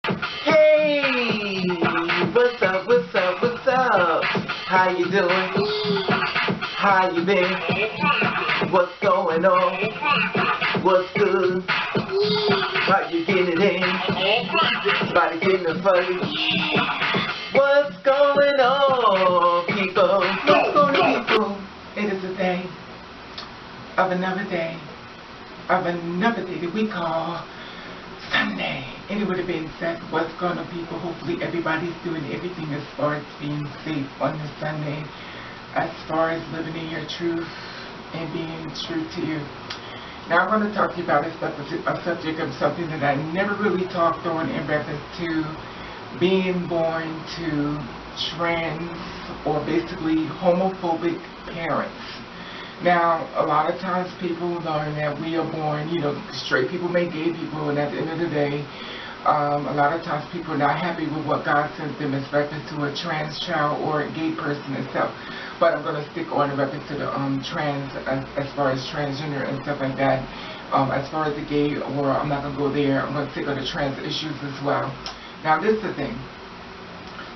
Hey, what's up, what's up, what's up? How you doing? How you been? What's going on? What's good? How you getting it in? Body getting it funny? What's going on, people? What's going on, people? It is a day of another day that we call Sunday. And it would have been said, what's going on, people? Hopefully everybody's doing everything as far as being safe on this Sunday, as far as living in your truth and being true to you. Now I'm going to talk to you about a subject of something that I never really talked on in reference to being born to trans or basically homophobic parents. Now, a lot of times people learn that we are born, straight people make gay people, and at the end of the day, a lot of times people are not happy with what God sends them as reference to a trans child or a gay person itself. But I'm going to stick on in reference to the trans, as far as transgender and stuff like that. As far as the gay world, I'm not going to go there. I'm going to stick on the trans issues as well. Now, this is the thing.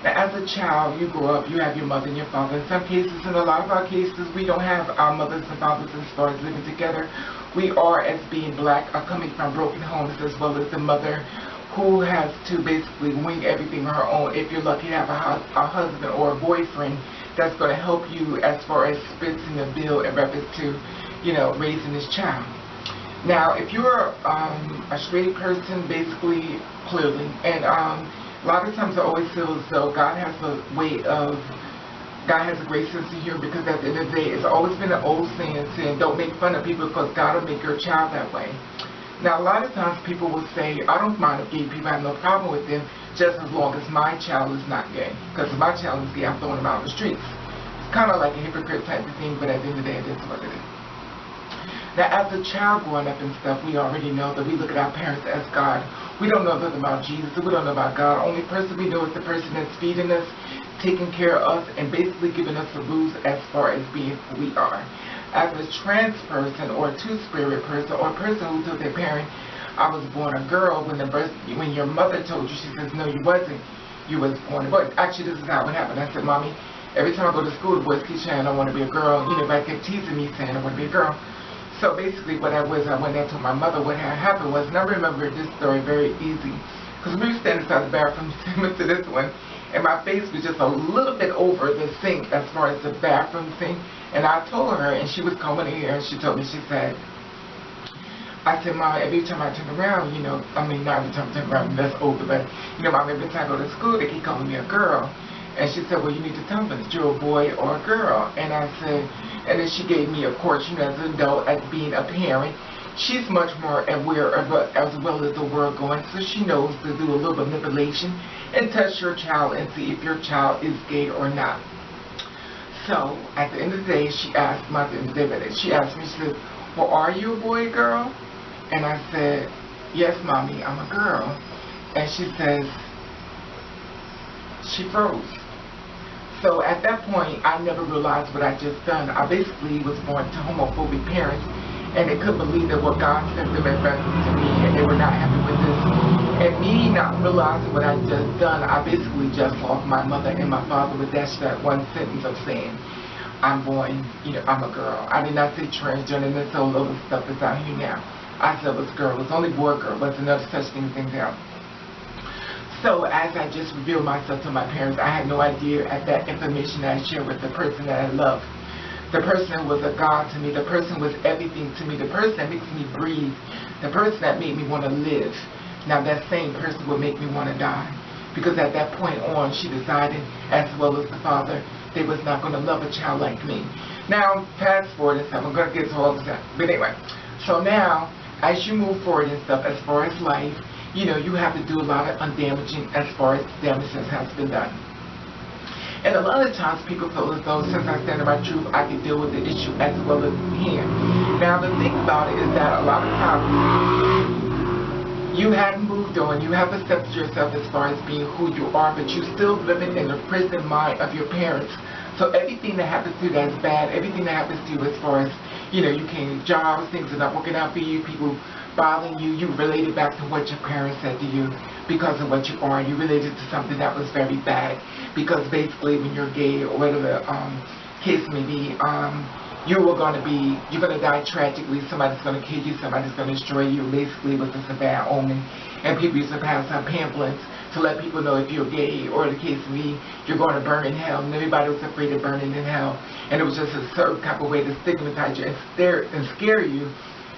Now, as a child, you grow up, you have your mother and your father. In some cases, in a lot of our cases, we don't have our mothers and fathers as far as living together. We are, as being black, are coming from broken homes, as well as the mother who has to basically wing everything on her own. If you're lucky to have a husband or a boyfriend that's going to help you as far as splitting the bill in reference to, raising this child. Now, if you're a straight person, basically, clearly, and a lot of times I always feel as though God has a great sense of humor, because at the end of the day, it's always been an old saying, don't make fun of people because God will make your child that way. Now, a lot of times people will say, I don't mind if gay people, I have no problem with them, just as long as my child is not gay. Because if my child is gay, I'm throwing him out in the streets. It's kind of like a hypocrite type of thing, but at the end of the day, that's what it is. Now, as a child growing up and stuff, we already know that we look at our parents as God. We don't know nothing about Jesus. We don't know about God. Only person we know is the person that's feeding us, taking care of us, and basically giving us the rules as far as being who we are. As a trans person or a two-spirit person or a person who told their parent, I was born a girl, when your mother told you, she says, no, you wasn't. You was born a boy. Actually, this is how it happened. I said, Mommy, every time I go to school, the boys keep saying I want to be a girl. Everybody kept teasing me saying I want to be a girl. So basically what I went there to my mother. What had happened was, and I remember this story very easy, because we were standing inside the bathroom similar to this one, and my face was just a little bit over the sink as far as the bathroom sink. And I told her, and she was coming in here, and she told me, she said, I said, Mom, every time I turn around, not every time I turn around, that's older, but, Mom, every time I go to school, they keep calling me a girl. And she said, well, you need to tell me if you're a boy or a girl. And I said, and then she gave me, of course, as an adult, as being a parent, she's much more aware of as well as the world going, so she knows to do a little manipulation and touch your child and see if your child is gay or not. So, at the end of the day, she asked me, she said, well, are you a boy or girl? And I said, yes, Mommy, I'm a girl. And she says, she froze. So at that point, I never realized what I just done. I basically was born to homophobic parents, and they couldn't believe that what God sent them as reference to me, and they were not happy with this. And me not realizing what I just done, I basically just lost my mother and my father with that one sentence of saying, I'm born, I'm a girl. I did not say transgender, and there's so little stuff that's out here now. I said it was girl. It was only boy, girl. But another such thing out. So as I just revealed myself to my parents, I had no idea at that information that I shared with the person that I loved. The person was a God to me. The person was everything to me. The person that makes me breathe. The person that made me want to live. Now that same person would make me want to die. Because at that point on, she decided, as well as the father, they was not going to love a child like me. Now, fast forward and stuff. I'm going to get to all of that. But anyway, so now, as you move forward and stuff, as far as life, you have to do a lot of undamaging as far as damage that has been done. And a lot of times people feel as though since I stand in my truth, I can deal with the issue as well as him. Now the thing about it is that a lot of times you hadn't moved on, you have accepted yourself as far as being who you are, but you're still living in the prison mind of your parents. So everything that happens to you that's bad, everything that happens to you as far as, you can't get jobs, things are not working out for you, people bothering you, you relate it back to what your parents said to you. because of what you are. You related to something that was very bad, because basically when you're gay or whatever case may be, you're going to die tragically. Somebody's going to kill you, somebody's going to destroy you. Basically it was just a bad omen, and people used to pass out pamphlets to let people know if you're gay, or the case may be, you're going to burn in hell, and everybody was afraid of burning in hell, and it was just a certain type of way to stigmatize you and scare you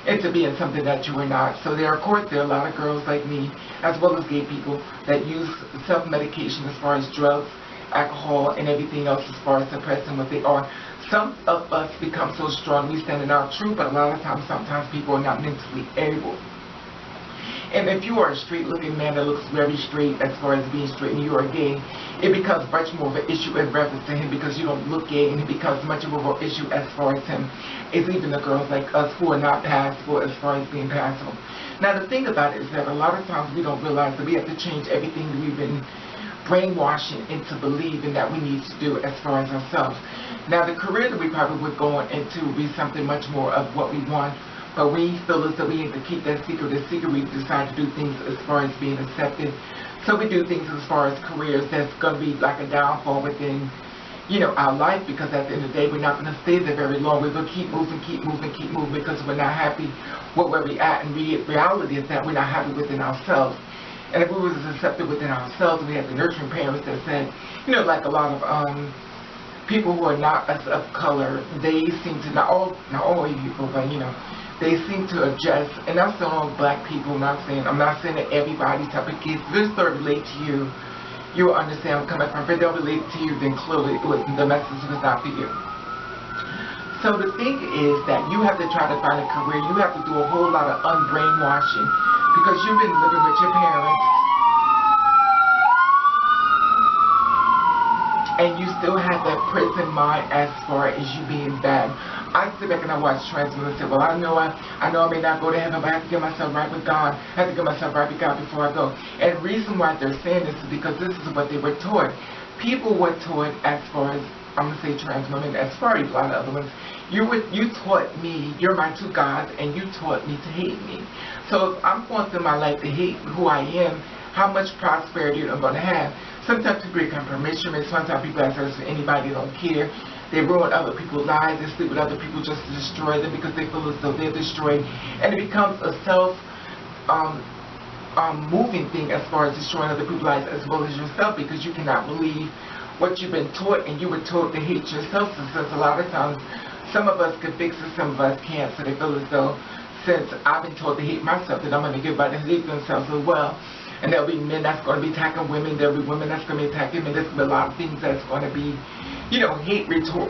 into being something that you were not. So there, of course, there are a lot of girls like me, as well as gay people, that use self-medication as far as drugs, alcohol, and everything else as far as suppressing what they are. Some of us become so strong, we stand in our truth, but a lot of times, sometimes people are not mentally able. And if you are a straight-looking man that looks very straight as far as being straight, and you are gay, it becomes much more of an issue in reference to him, because you don't look gay, and it becomes much more of an issue as far as him. It's even the girls like us who are not passable as far as being passable. Now the thing about it is that a lot of times we don't realize that we have to change everything we've been brainwashing into believing that we need to do as far as ourselves. Now the career that we probably would go on into would be something much more of what we want. But we feel as though we need to keep that secret. The secret, we decide to do things as far as being accepted. So we do things as far as careers that's going to be like a downfall within, you know, our life, because at the end of the day, we're not going to stay there very long. We're going to keep moving, because we're not happy with where we're at. And reality is that we're not happy within ourselves. And if we was accepted within ourselves, we had the nurturing parents that said, you know, like a lot of people who are not of color, they seem to, not all people, but, you know, they seem to adjust, and that's the only black people. I'm not saying that everybody type of kids. This story relate to you, you will understand where I'm coming from. If it don't relate to you, then clearly the message was not for you. So the thing is that you have to try to find a career. You have to do a whole lot of unbrainwashing, because you've been living with your parents, and you still have that prison mind as far as you being bad. I sit back and I watch Tranwomen and say, well, I know I may not go to heaven, but I have to get myself right with God. I have to get myself right with God before I go. And the reason why they're saying this is because this is what they were taught. People were taught, as far as, I'm going to say trans women, as far as a lot of other ones, you taught me, you're my two gods, and you taught me to hate me. So if I'm going through my life to hate who I am, how much prosperity I'm going to have? Sometimes people become permission, and sometimes people ask us for anybody, don't care. They ruin other people's lives. They sleep with other people just to destroy them, because they feel as though they're destroyed. And it becomes a moving thing as far as destroying other people's lives as well as yourself, because you cannot believe what you've been taught, and you were taught to hate yourself. So since a lot of times some of us can fix it, some of us can't. So they feel as though, since I've been taught to hate myself, that I'm going to give everybody to hate themselves as well. And there'll be men that's going to be attacking women. There'll be women that's going to be attacking men. There's going to be a lot of things that's going to be, you know, hate regarded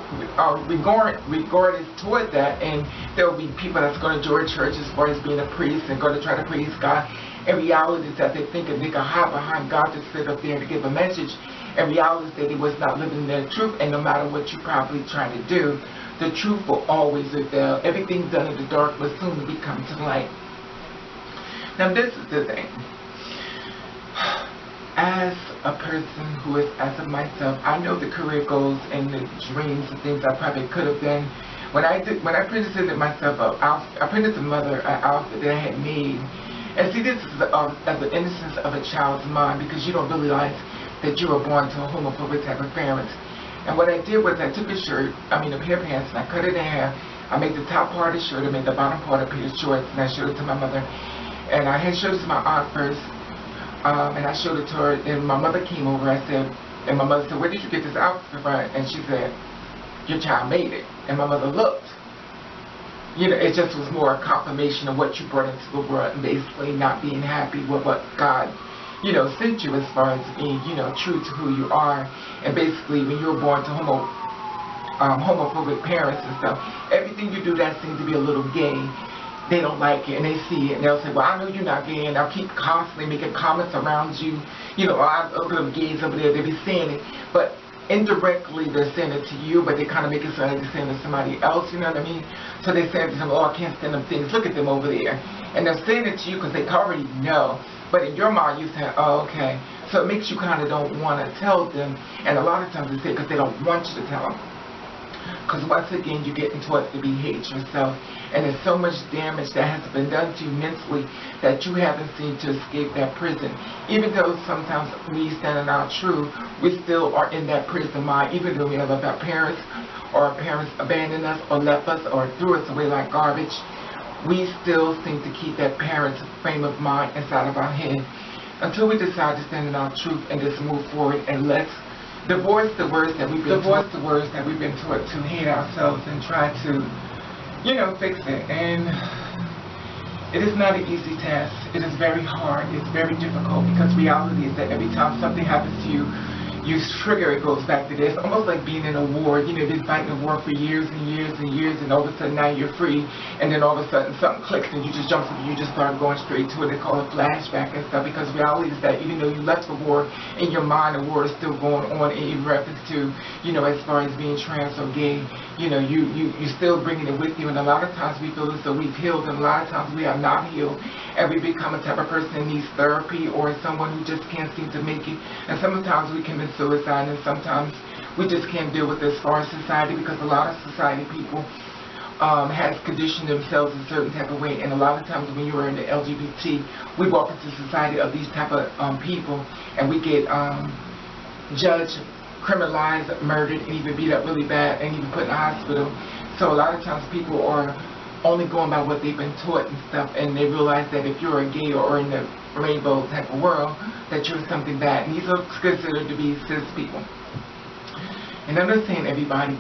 toward that. And there'll be people that's going to join church as far as being a priest and going to try to praise God. And reality is that they think that they can hide behind God to sit up there and give a message. And reality is that he was not living their truth. And no matter what you're probably trying to do, the truth will always prevail. Everything done in the dark will soon become to light. Now this is the thing. As a person who is, as of myself, I know the career goals and the dreams and things I probably could have done. When I presented myself I presented to mother an outfit that I had made. And see, this is as the innocence of a child's mind, because you don't realize that you were born to a homophobic type of parents. And what I did was I took a pair of pants, and I cut it in half. I made the top part of the shirt, I made the bottom part a pair of shorts, and I showed it to my mother. And I had showed it to my aunt first. And I showed it to her, and my mother came over. And my mother said, where did you get this outfit from? And she said, your child made it. And my mother looked. You know, it just was more a confirmation of what you brought into the world, and basically not being happy with what God, you know, sent you as far as being, you know, true to who you are. And basically, when you were born to homophobic parents and stuff, everything you do that seems to be a little gay, they don't like it, and they see it, and they'll say, well, I know you're not gay, and they'll keep constantly making comments around you. You know, look at them gays over there, they be saying it, but indirectly they're saying it to you, but they kind of make it sound like they're saying it to somebody else, you know what I mean? So they say to them, oh, I can't stand them things, look at them over there. And they're saying it to you because they already know, but in your mind you say, oh, okay. So it makes you kind of don't want to tell them, and a lot of times they say because they don't want you to tell them. Because once again, you're getting taught to be hate yourself. And there's so much damage that has been done to you mentally that you haven't seen to escape that prison. Even though sometimes we stand in our truth, we still are in that prison mind. Even though we love our parents, or our parents abandoned us, or left us, or threw us away like garbage, we still seem to keep that parent's frame of mind inside of our head. Until we decide to stand in our truth and just move forward, and let's divorce the words that we've been taught to hate ourselves and try to, you know, fix it. And it is not an easy task. It is very hard. It's very difficult, because reality is that every time something happens to you, you trigger, it goes back to this. Almost like being in a war. You know, you've been fighting a war for years and years and years, and all of a sudden now you're free, and then all of a sudden something clicks and you just jump and you just start going straight to it. They call it flashback and stuff, because reality is that even though you left the war, in your mind the war is still going on in reference to, you know, as far as being trans or gay, you know, you're still bringing it with you. And a lot of times we feel as though we've healed, and a lot of times we have not healed, and we become a type of person that needs therapy, or someone who just can't seem to make it. And sometimes we commit suicide, and sometimes we just can't deal with this as far as society, because a lot of society people has conditioned themselves a certain type of way. And a lot of times when you are in the LGBT, we walk into society of these type of people, and we get judged, criminalized, murdered, and even beat up really bad, and even put in the hospital. So a lot of times people are only going by what they've been taught and stuff, and they realize that if you're a gay or in the rainbow type of world, that you're something bad. And these are considered to be cis people. And I'm not saying everybody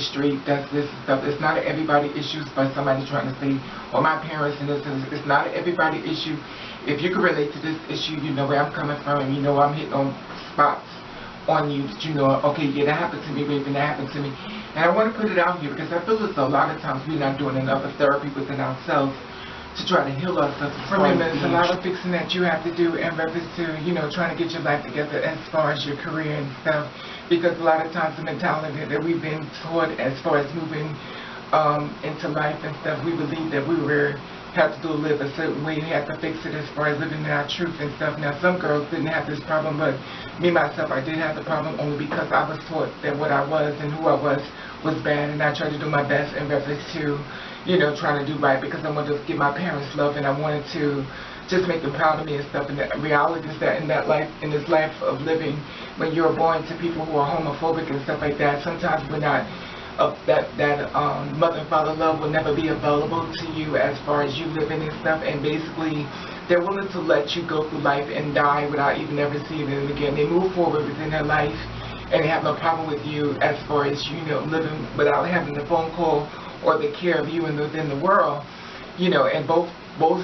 straight does this stuff. It's not an everybody issue by somebody trying to say, well, my parents and this. It's not an everybody issue. If you can relate to this issue, you know where I'm coming from, and you know I'm hitting on spots on you that you know, okay, yeah, that happened to me, baby, that happened to me. And I want to put it out here, because I feel as though a lot of times we're not doing enough of therapy within ourselves to try to heal ourselves. Remember, there's a lot of fixing that you have to do in reference to, you know, trying to get your life together as far as your career and stuff. Because a lot of times the mentality that we've been taught as far as moving into life and stuff, we believe that we had to live a certain way, we had to fix it as far as living in our truth and stuff. Now, some girls didn't have this problem, but me, myself, I did have the problem only because I was taught that what I was and who I was bad, and I tried to do my best in reference to, you know, trying to do right, because I wanted to give my parents love, and I wanted to just make them proud of me and stuff. And the reality is that in this life of living, when you're born to people who are homophobic and stuff like that, sometimes we're not, that mother and father love will never be available to you as far as you living and stuff. And basically, they're willing to let you go through life and die without even ever seeing it again. They move forward within their life, and they have no problem with you as far as, you know, living without having the phone call or the care of you and within the world, you know. And both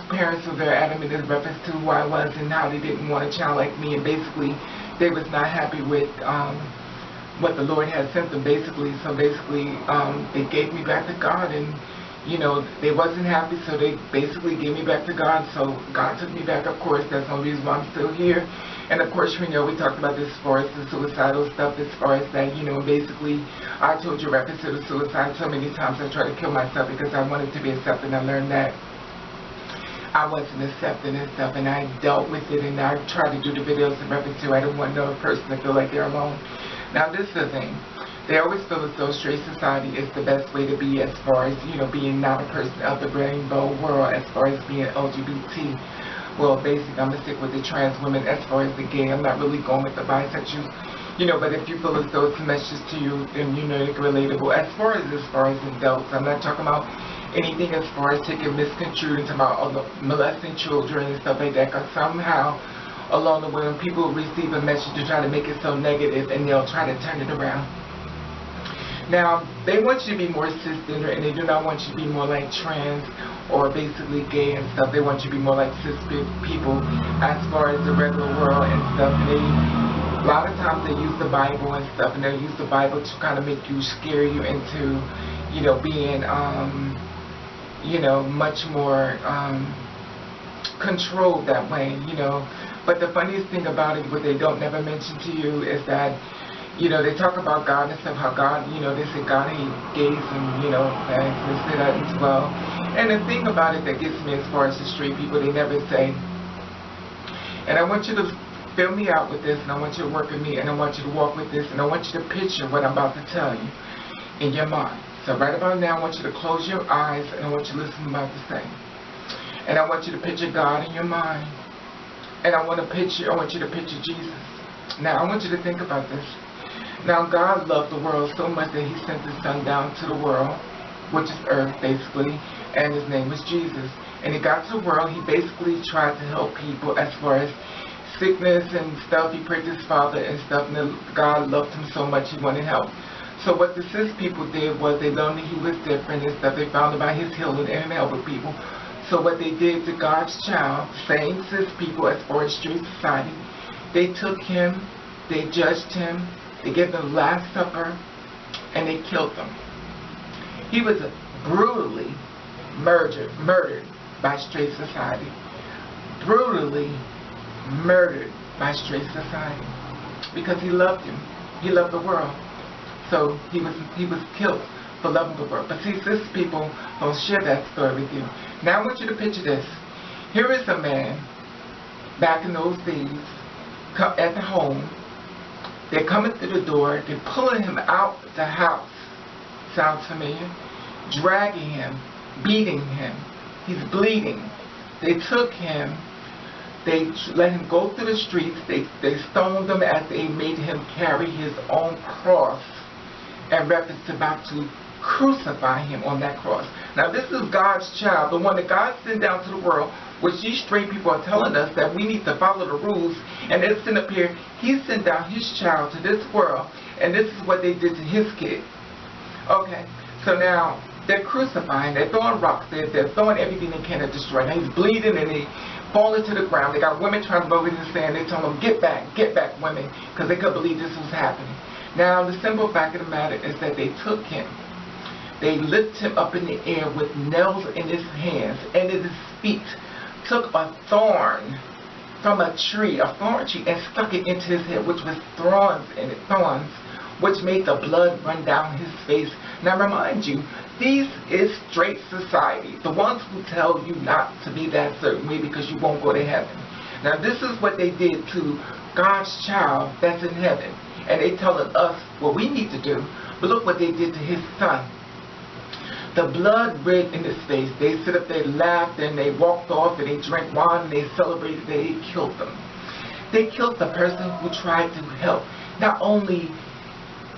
parents were very adamant in reference to who I was and how they didn't want a child like me, and basically they was not happy with what the Lord had sent them, basically. So basically they gave me back to God, and you know, they wasn't happy, so they basically gave me back to God. So God took me back, of course. That's the only reason why I'm still here. And of course, you know, we talked about this as far as the suicidal stuff, as far as that, you know, basically I told you reference to the suicide. So many times I tried to kill myself because I wanted to be accepted. I learned that I wasn't accepted and stuff, and I dealt with it, and I tried to do the videos in reference to I don't want no person to feel like they're alone. Now, this is the thing. They always feel as though straight society is the best way to be as far as, you know, being not a person of the rainbow world, as far as being LGBT. Well, basically, I'm going to stick with the trans women as far as the gay. I'm not really going with the bisexual. You know, but if you feel as though it's a message to you, then you know it's relatable. As far as adults, I'm not talking about anything as far as taking misconstrued into about molesting children and stuff like that, because somehow along the way when people receive a message, they try to make it so negative, and they'll try to turn it around. Now, they want you to be more cisgender, and they do not want you to be more like trans or basically gay and stuff. They want you to be more like cis people as far as the regular world and stuff. A lot of times they use the Bible and stuff, and they'll use the Bible to kind of make you, scare you into, you know, being, you know, much more controlled that way, you know. But the funniest thing about it, what they don't never mention to you, is that, you know, they talk about God and stuff, how God, you know, they say God hates gays and, you know, they say that as well. And the thing about it that gets me as far as the straight people, they never say, and I want you to fill me out with this, and I want you to work with me, and I want you to walk with this, and I want you to picture what I'm about to tell you. in your mind. So right about now, I want you to close your eyes and I want you to listen to what I'm about to say. And I want you to picture God in your mind. And I want you to picture Jesus. Now, I want you to think about this. Now, God loved the world so much that he sent his son down to the world, which is earth, basically, and his name was Jesus. And he got to the world, he basically tried to help people as far as sickness and stuff. He prayed to his Father and stuff, and God loved him so much he wanted help. So what the cis people did was they learned that he was different and stuff. They found about his healing and helping people. So what they did to God's child, same cis people as far as street society, they took him, they judged him, they gave him the Last Supper, and they killed him. He was brutally murdered by straight society. Brutally murdered by straight society. Because he loved him. He loved the world. So he was killed for loving the world. But see, cis people don't share that story with you. Now I want you to picture this. Here is a man, back in those days, at the home. They're coming through the door. They're pulling him out the house. Sounds familiar? Dragging him, beating him. He's bleeding. They took him. They let him go through the streets. They stoned him as they made him carry his own cross and reference about to crucify him on that cross. Now this is God's child, the one that God sent down to the world, which these straight people are telling us that we need to follow the rules, and they're sitting up here, he sent down his child to this world, and this is what they did to his kid. Okay, so now they're crucifying, they're throwing rocks, they're throwing everything they can to destroy. Now he's bleeding and he falling to the ground. They got women trying to go over the sand. They told them, get back, women, because they couldn't believe this was happening. Now, the simple fact of the matter is that they took him. They lifted him up in the air with nails in his hands and in his feet. Took a thorn from a tree, a thorn tree, and stuck it into his head, which was thorns in it, which made the blood run down his face. Now, remind you, these is straight society, the ones who tell you not to be that certain way because you won't go to heaven. Now, this is what they did to God's child that's in heaven. And they telling us what we need to do. But look what they did to his son. The blood red in his face. They sit up there, laughed, and they walked off, and they drank wine, and they celebrated. They killed them. They killed the person who tried to help. Not only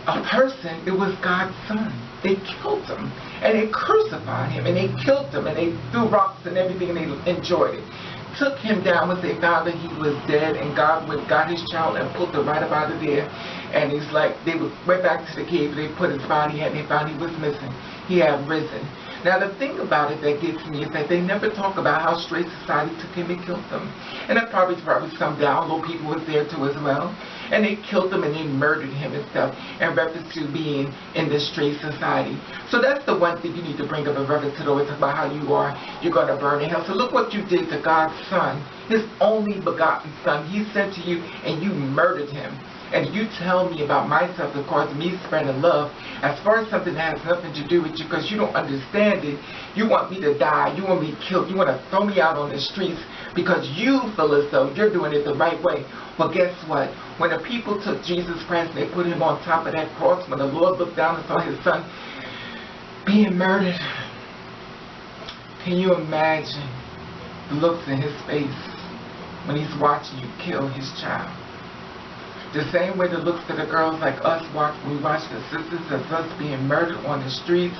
a person, it was God's son. They killed him, and they crucified him, and they killed him, and they threw rocks and everything, and they enjoyed it. Took him down once they found that he was dead, and God got his child and pulled him right up out of there. And it's like they went back to the cave, they put his body in, and they found he was missing. He had risen. Now the thing about it that gets me is that they never talk about how straight society took him and killed him. And there probably some down low people was there too as well. And they killed him and they murdered him and stuff in reference to being in this straight society. So that's the one thing you need to bring up in reference to those about how you're going to burn in hell. So look what you did to God's son, his only begotten son. He sent to you and you murdered him. And you tell me about myself, of course, me spreading love, as far as something that has nothing to do with you because you don't understand it. You want me to die. You want me killed. You want to throw me out on the streets because you feel as though you're doing it the right way. Well, guess what? When the people took Jesus Christ and they put him on top of that cross, when the Lord looked down and saw his son being murdered, can you imagine the looks in his face when he's watching you kill his child? The same way the looks to the girls like us we watch the sisters of us being murdered on the streets.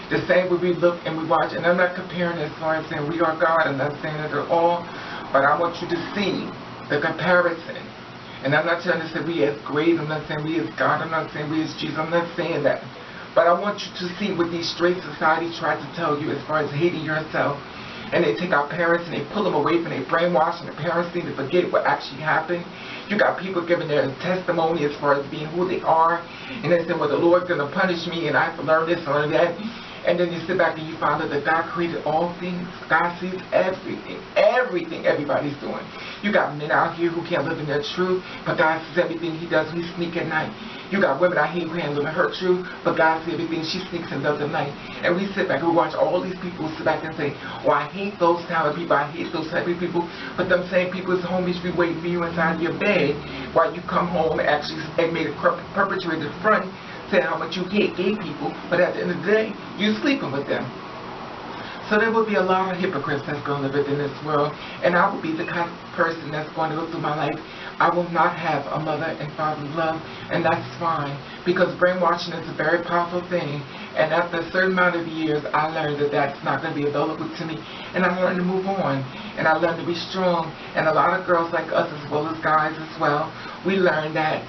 The same way we look and we watch, and I'm not comparing as far as saying we are God, I'm not saying that at all, but I want you to see the comparison. And I'm not trying to say we as great, I'm not saying we as God, I'm not saying we as Jesus, I'm not saying that. But I want you to see what these straight society try to tell you as far as hating yourself. And they take our parents and they pull them away from their brainwash, and the parents seem to forget what actually happened. You got people giving their testimony as far as being who they are, and they say, well, the Lord's going to punish me and I have to learn this and learn that. And then you sit back and you find out that God created all things. God sees everything everybody's doing. You got men out here who can't live in their truth, but God sees everything he does when he sneaks at night. You got women out here who can't live in her truth, but God sees everything she sneaks and does at night. And we sit back and we watch all these people sit back and say, oh, I hate those type of people, I hate those type of people. But them same people's homies be waiting for you inside your bed while you come home and actually made a perpetrated front saying how much you hate gay people, but at the end of the day, you're sleeping with them. So there will be a lot of hypocrites that's going to live in this world, and I will be the kind of person that's going to go through my life. I will not have a mother and father's love, and that's fine, because brainwashing is a very powerful thing, and after a certain amount of years, I learned that that's not going to be available to me, and I learned to move on, and I learned to be strong, and a lot of girls like us, as well as guys as well, we learned that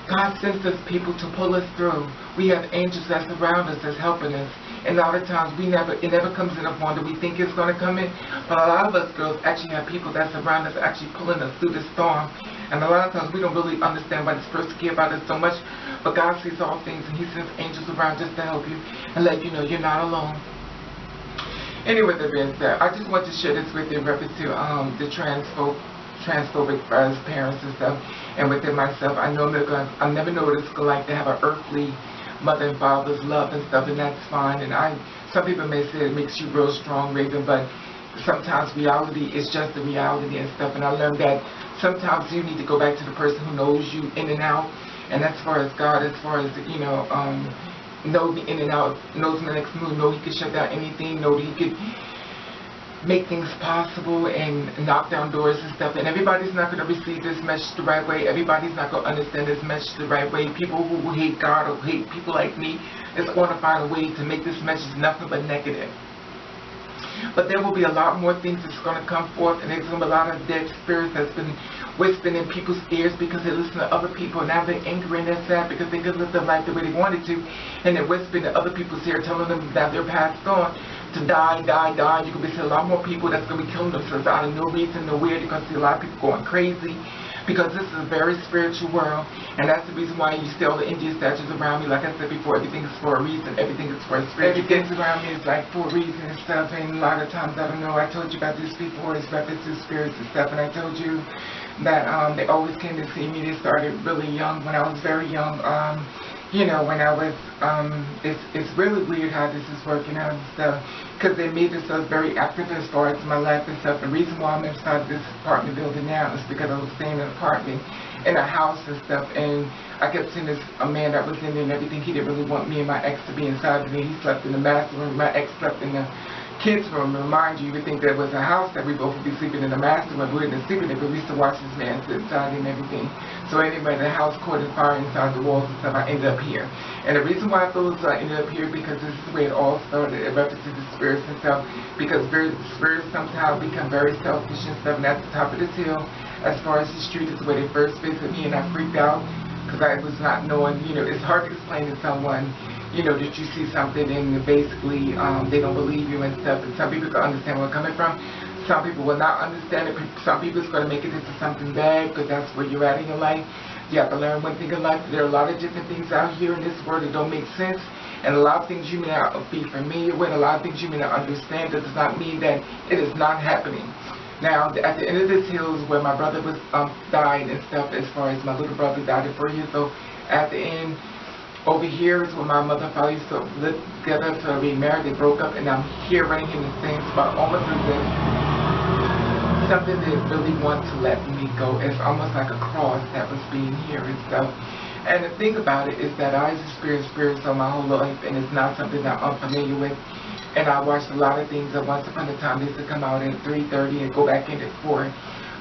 God sends us people to pull us through. We have angels that surround us that's helping us. And a lot of times it never comes in a form that we think it's going to come in. But a lot of us girls actually have people that surround us actually pulling us through the storm. And a lot of times we don't really understand why this person cares about us so much. But God sees all things, and He sends angels around just to help you and let you know you're not alone. Anyway, that being said, I just want to share this with you in reference to the transphobic parents and stuff. And within myself, I never know what it's like to have an earthly mother and father's love and stuff, and that's fine. And some people may say it makes you real strong, Raven, but sometimes reality is just the reality and stuff. And I learned that sometimes you need to go back to the person who knows you in and out. And as far as God, as far as know me in and out, knows my next move, know He could shut down anything, know He could make things possible and knock down doors and stuff. And everybody's not going to receive this message the right way. Everybody's not going to understand this message the right way. People who hate God or hate people like me is going to find a way to make this message nothing but negative. But there will be a lot more things that's going to come forth, and there's going to be a lot of dead spirits that's been whispering in people's ears because they listen to other people, and now they're angry and they're sad because they could live their life the way they wanted to, and they're whispering to other people's ear, telling them that they're passed on to die. You can see a lot more people that's going to be killing themselves out of no reason, nowhere. You're going to see a lot of people going crazy because this is a very spiritual world, and that's the reason why you see all the Indian statues around me. Like I said before, everything is for a reason. Everything is for a spiritual. Everything around me is like for a reason and stuff, and a lot of times, I don't know, I told you about this before, it's reference to spirits and stuff, and I told you that they always came to see me. They started really young, when I was very young. When I was, it's really weird how this is working out and stuff, because they made themselves very active as far as my life and stuff. The reason why I'm inside this apartment building now is because I was staying in an apartment, in a house and stuff, and I kept seeing a man that was in there and everything. He didn't really want me and my ex to be inside of me. He slept in the master room, my ex slept in the kids' room. Remind you would think that it was a house that we both would be sleeping in the master room. We wouldn't sleep in it, but we used to watch this man sit inside and everything. So anyway, the house caught on fire inside the walls and stuff. I ended up here. And the reason why I feel as I ended up here, because this is the way it all started. It represents the spirits and stuff. Because spirits sometimes become very selfish and stuff. And at the top of this hill, as far as the street, is where they first visited me, and I freaked out because I was not knowing. It's hard to explain to someone that you see something and basically they don't believe you and stuff. And some people can understand where I'm coming from. Some people will not understand it. Some people is going to make it into something bad because that's where you're at in your life. You have to learn one thing in life. There are a lot of different things out here in this world that don't make sense. And a lot of things you may not be familiar with, a lot of things you may not understand. That does not mean that it is not happening. Now, at the end of this hill is where my brother was died and stuff, as far as my little brother died at 4 years old. At the end, over here is where my mother and father used to live together to be married. They broke up, and I'm here running in the same spot, almost as if something that really wants to let me go. It's almost like a cross that was being here and stuff. And the thing about it is that I experienced spirits all my whole life, and it's not something that I'm familiar with. And I watched a lot of things that once upon a time they used to come out at 3:30 and go back in at 4.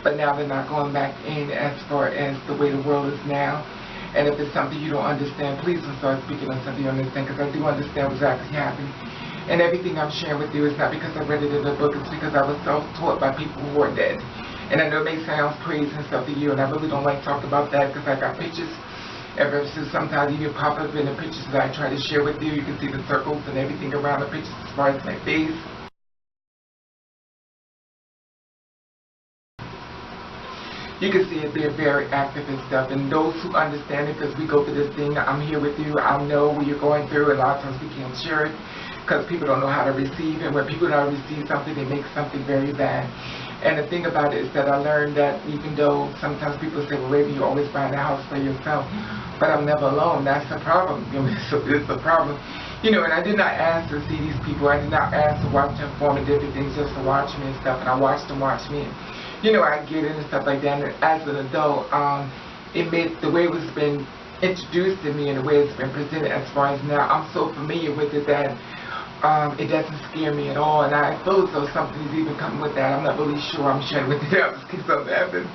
But now they're not going back in as far as the way the world is now. And if it's something you don't understand, please don't start speaking on something you understand, because I do understand what's actually happening. And everything I'm sharing with you is not because I read it in a book, it's because I was self-taught by people who are dead. And I know it may sound crazy and stuff to you, and I really don't like talking about that because I got pictures. Ever since sometimes even pop up in the pictures that I try to share with you, you can see the circles and everything around the pictures as far as my face. You can see it, they're very active and stuff, and those who understand it, because we go through this thing, I'm here with you, I know what you're going through, and a lot of times we can't share it, because people don't know how to receive, and when people don't receive something, they make something very bad. And the thing about it is that I learned that even though sometimes people say, well, Raven, you always find a house for yourself, but I'm never alone. That's the problem. It's the problem. And I did not ask to see these people. I did not ask to watch them form and different things just to watch me and stuff, and I watched them watch me. I get it and stuff like that, and as an adult, it made the way it was been introduced to me and the way it's been presented as far as now, I'm so familiar with it that it doesn't scare me at all, and I feel as though something's even coming with that. I'm not really sure. I'm sharing with you else in case something happens,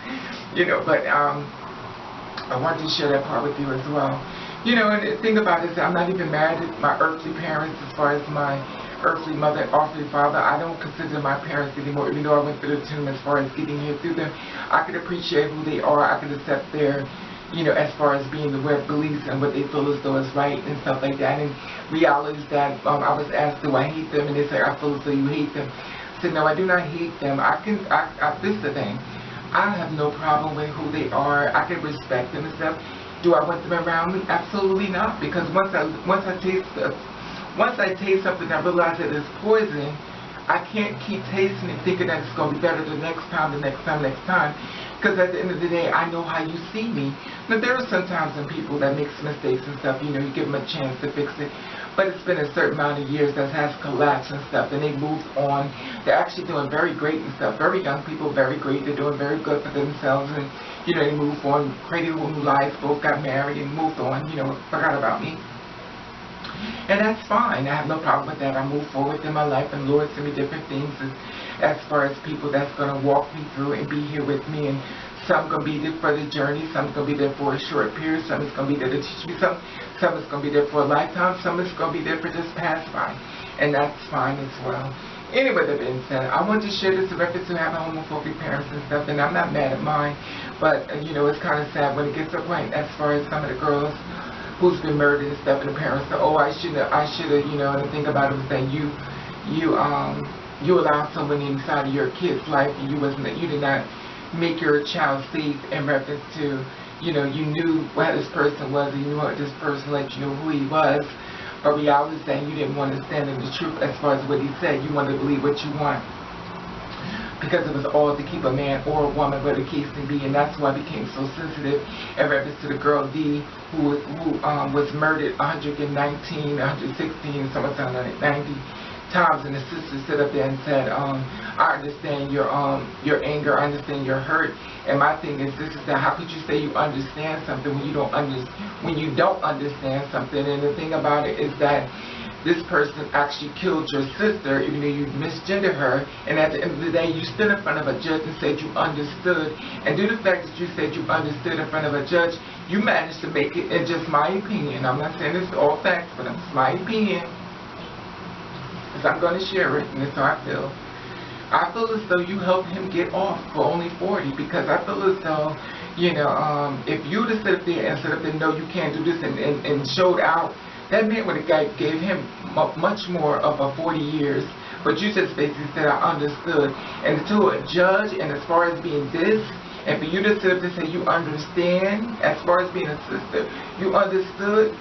but I wanted to share that part with you as well. And the thing about it is I'm not even married to my earthly parents as far as my earthly mother, earthly father. I don't consider my parents anymore, even though I went through the tomb as far as getting here through them. I could appreciate who they are. I could accept their, as far as being the way beliefs and what they feel as though is right and stuff like that. And reality is that I was asked, do I hate them? And they say, I feel as though you hate them. I said, no, I do not hate them. This is the thing. I have no problem with who they are. I can respect them and stuff. Do I want them around me? Absolutely not. Because once I taste something, I realize that it's poison. I can't keep tasting it thinking that it's going to be better the next time. Because at the end of the day, I know how you see me. Now, there are sometimes some people that make mistakes and stuff, you give them a chance to fix it. But it's been a certain amount of years that has collapsed and stuff, and they moved on. They're actually doing very great and stuff. Very young people, very great. They're doing very good for themselves, and, they moved on, created new lives, both got married and moved on, forgot about me. And that's fine. I have no problem with that. I move forward in my life, and Lord send me different things as far as people that's going to walk me through and be here with me. And some going to be there for the journey, some going to be there for a short period, some is going to be there to teach me some is going to be there for a lifetime, some is going to be there for just pass by. And that's fine as well. Anyway, that being said, I wanted to share this in reference to having homophobic parents and stuff, and I'm not mad at mine, but, it's kind of sad when it gets to a point as far as some of the girls who's been murdered and stuff, and the parents say, oh, I should have, and the thing about it was that you allowed someone inside of your kid's life, and you did not make your child safe in reference to, you knew what this person was, and you knew what this person let you know who he was, but reality is that you didn't want to stand in the truth as far as what he said. You wanted to believe what you want, because it was all to keep a man or a woman, whatever the case may be, and that's why I became so sensitive in reference to the girl D, who was murdered 116, and someone sounded like 90 times, and the sister stood up there and said, I understand your anger, I understand your hurt, and my thing is this is that how could you say you understand something when you don't understand something? And the thing about it is that this person actually killed your sister, even though you misgendered her, and at the end of the day, you stood in front of a judge and said you understood, and due to the fact that you said you understood in front of a judge, you managed to make it, in just my opinion, I'm not saying this is all facts, but it's my opinion, because I'm going to share it, and that's how I feel. I feel as though you helped him get off for only 40, because I feel as though, if you would have stood up there and said up there, no, you can't do this, and showed out, that man would have gave him much more of a 40 years, but you just basically said, I understood. And to a judge, and as far as being this, and for you to sit up and say you understand, as far as being a sister, you understood,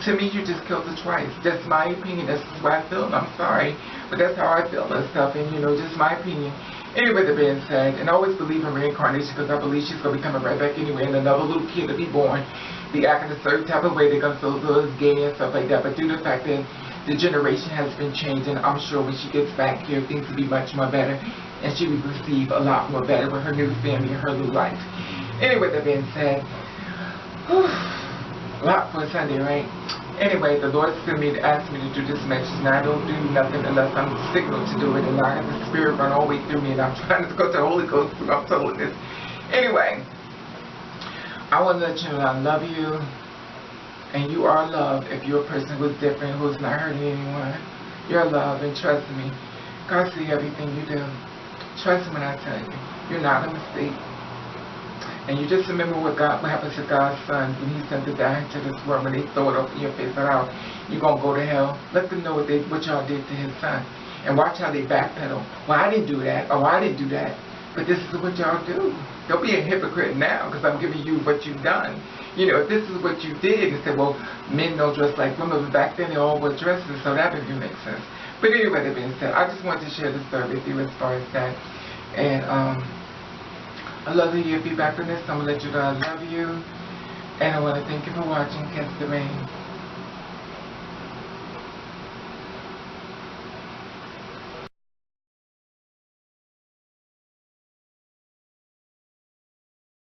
to me you just killed it twice. That's my opinion, that's what I feel, and I'm sorry, but that's how I feel and stuff, and just my opinion. Anyway, that being said, and I always believe in reincarnation, because I believe she's going to be coming right back anyway, and another little kid to be born, be acting a certain type of way, they're going to feel as gay and stuff like that, but due to the fact that the generation has been changing, I'm sure when she gets back here, things will be much more better, and she will receive a lot more better with her new family and her new life. Anyway, that being said, a lot for Sunday, right? Anyway, the Lord sent me to ask me to do this message, and I don't do nothing unless I'm signaled to do it, and I have the Spirit run all the way through me, and I'm trying to go to the Holy Ghost through I'm telling this. Anyway, I want to let you know that I love you, and you are loved if you're a person who's different, who's not hurting anyone. You're loved, and trust me, God sees everything you do. Trust me when I tell you, you're not a mistake. And you just remember what happened to God's son when he sent to die into this world, when they throw it up in your face and out, you're going to go to hell. Let them know what y'all did to his son. And watch how they backpedal. Well, I didn't do that, or I didn't do that. But this is what y'all do. Don't be a hypocrite now, because I'm giving you what you've done. If this is what you did, and say, well, men don't dress like women, but back then they all wore dresses, so that doesn't make sense. But anyway, that being said, I just wanted to share this story with you as far as that. And, I love to hear your feedback on this. I'm going to let you know I love you. And I want to thank you for watching Catch the Rain.